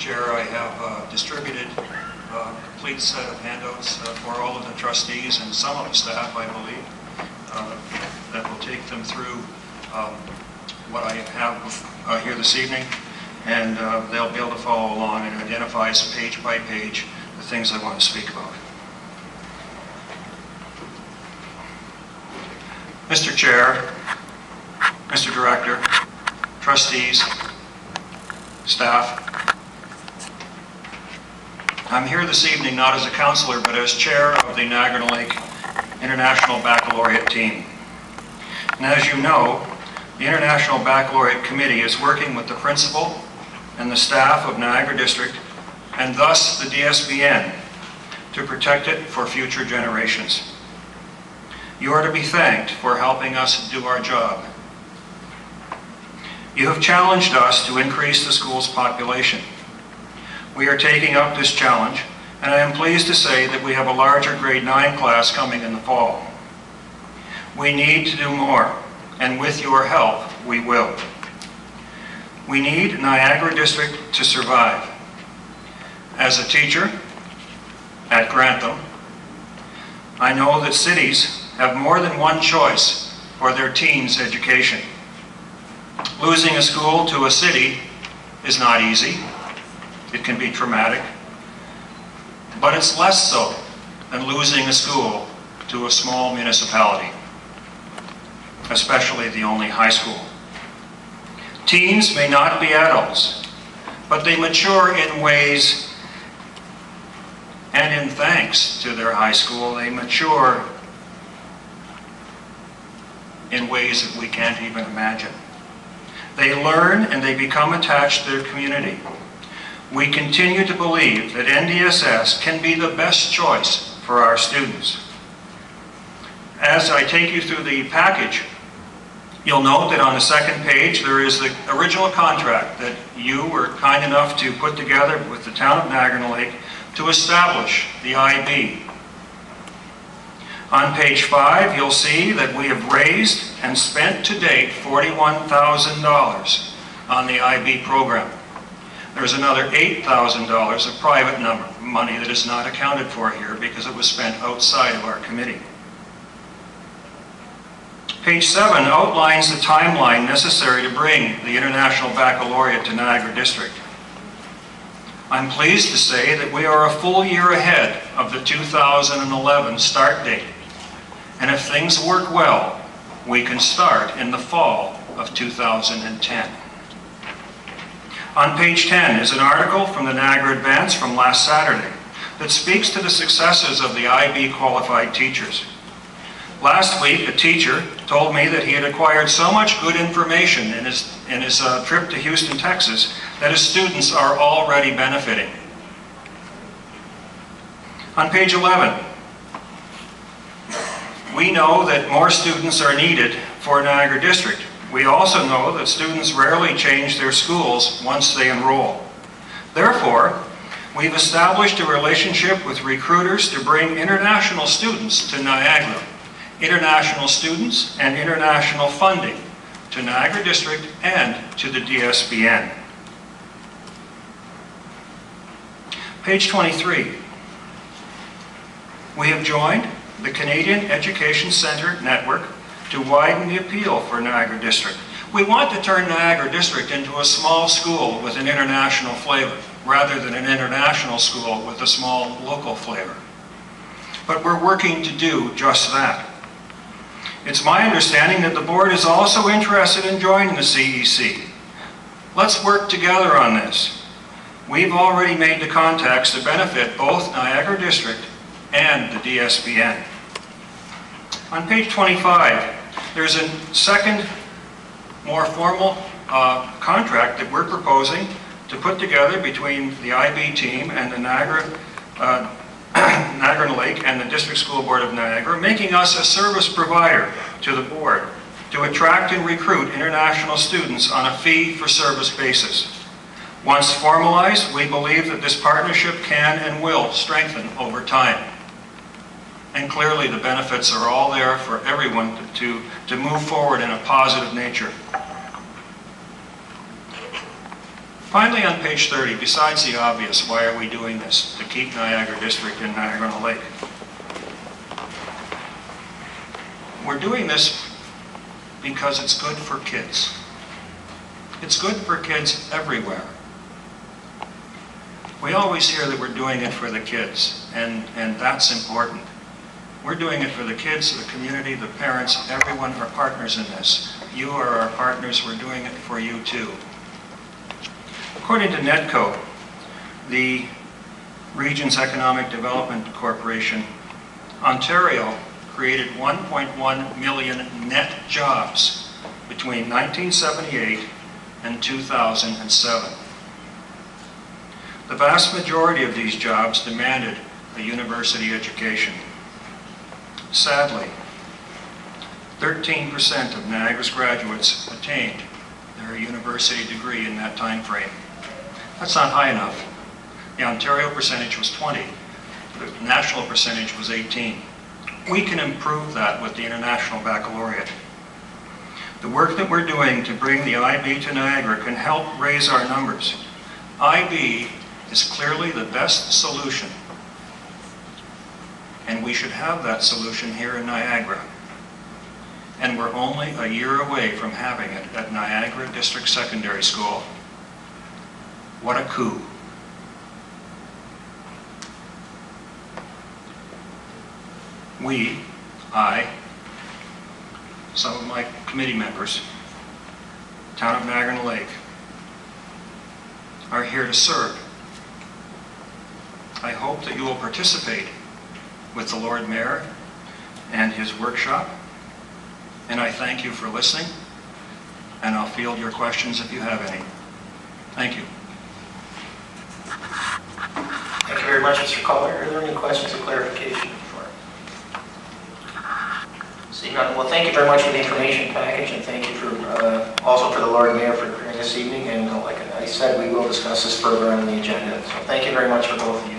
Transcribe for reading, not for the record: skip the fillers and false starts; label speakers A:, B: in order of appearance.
A: Chair, I have distributed a complete set of handouts for all of the trustees and some of the staff, I believe, that will take them through what I have here this evening, and they'll be able to follow along and identify page by page the things I want to speak about. Mr. Chair, Mr. Director, trustees, staff, I'm here this evening not as a councillor but as chair of the Niagara Lake International Baccalaureate team. And as you know, the International Baccalaureate Committee is working with the principal and the staff of Niagara District, and thus the DSBN, to protect it for future generations. You are to be thanked for helping us do our job. You have challenged us to increase the school's population. We are taking up this challenge, and I am pleased to say that we have a larger grade 9 class coming in the fall. We need to do more, and with your help, we will. We need Niagara District to survive. As a teacher at Grantham, I know that cities have more than one choice for their teens' education. Losing a school to a city is not easy. It can be traumatic, but it's less so than losing a school to a small municipality, especially the only high school. Teens may not be adults, but they mature in ways, and in thanks to their high school, they mature in ways that we can't even imagine. They learn and they become attached to their community. We continue to believe that NDSS can be the best choice for our students. As I take you through the package, you'll note that on the second page there is the original contract that you were kind enough to put together with the town of Niagara Lake to establish the IB. On page 5, you'll see that we have raised and spent to date $41,000 on the IB program. There's another $8,000 of private money that is not accounted for here because it was spent outside of our committee. Page 7 outlines the timeline necessary to bring the International Baccalaureate to Niagara District. I'm pleased to say that we are a full year ahead of the 2011 start date. And if things work well, we can start in the fall of 2010. On page 10 is an article from the Niagara Advance from last Saturday that speaks to the successes of the IB qualified teachers. Last week, a teacher told me that he had acquired so much good information in his trip to Houston, Texas, that his students are already benefiting. On page 11, we know that more students are needed for Niagara District. We also know that students rarely change their schools once they enroll. Therefore, we've established a relationship with recruiters to bring international students to Niagara, international students and international funding to Niagara District and to the DSBN. Page 23. We have joined the Canadian Education Centre Network to widen the appeal for Niagara District. We want to turn Niagara District into a small school with an international flavor, rather than an international school with a small local flavor. But we're working to do just that. It's my understanding that the board is also interested in joining the CEC. Let's work together on this. We've already made the contacts to benefit both Niagara District and the DSBN. On page 25, there's a second, more formal contract that we're proposing to put together between the IB team and the Niagara Lake and the District School Board of Niagara, making us a service provider to the board to attract and recruit international students on a fee-for-service basis. Once formalized, we believe that this partnership can and will strengthen over time. And clearly the benefits are all there for everyone to move forward in a positive nature. Finally, on page 30, besides the obvious, why are we doing this? To keep Niagara District and Niagara-on-the-Lake. We're doing this because it's good for kids. It's good for kids everywhere. We always hear that we're doing it for the kids, and that's important. We're doing it for the kids, the community, the parents, everyone are partners in this. You are our partners, we're doing it for you too. According to NETCO, the Region's Economic Development Corporation, Ontario created 1.1 million net jobs between 1978 and 2007. The vast majority of these jobs demanded a university education. Sadly, 13% of Niagara's graduates attained their university degree in that time frame. That's not high enough. The Ontario percentage was 20. The national percentage was 18. We can improve that with the International Baccalaureate. The work that we're doing to bring the IB to Niagara can help raise our numbers. IB is clearly the best solution, and we should have that solution here in Niagara. And we're only a year away from having it at Niagara District Secondary School. What a coup. I, some of my committee members, Town of Niagara-on-the-Lake, are here to serve. I hope that you will participate with the Lord Mayor and his workshop, and I thank you for listening, and I'll field your questions if you have any. Thank you.
B: Thank you very much, Mr. Collier. Are there any questions or clarification? Seeing none, well, thank you very much for the information package, and thank you for also for the Lord Mayor for appearing this evening. And like I said, we will discuss this further on the agenda. So thank you very much for both of you.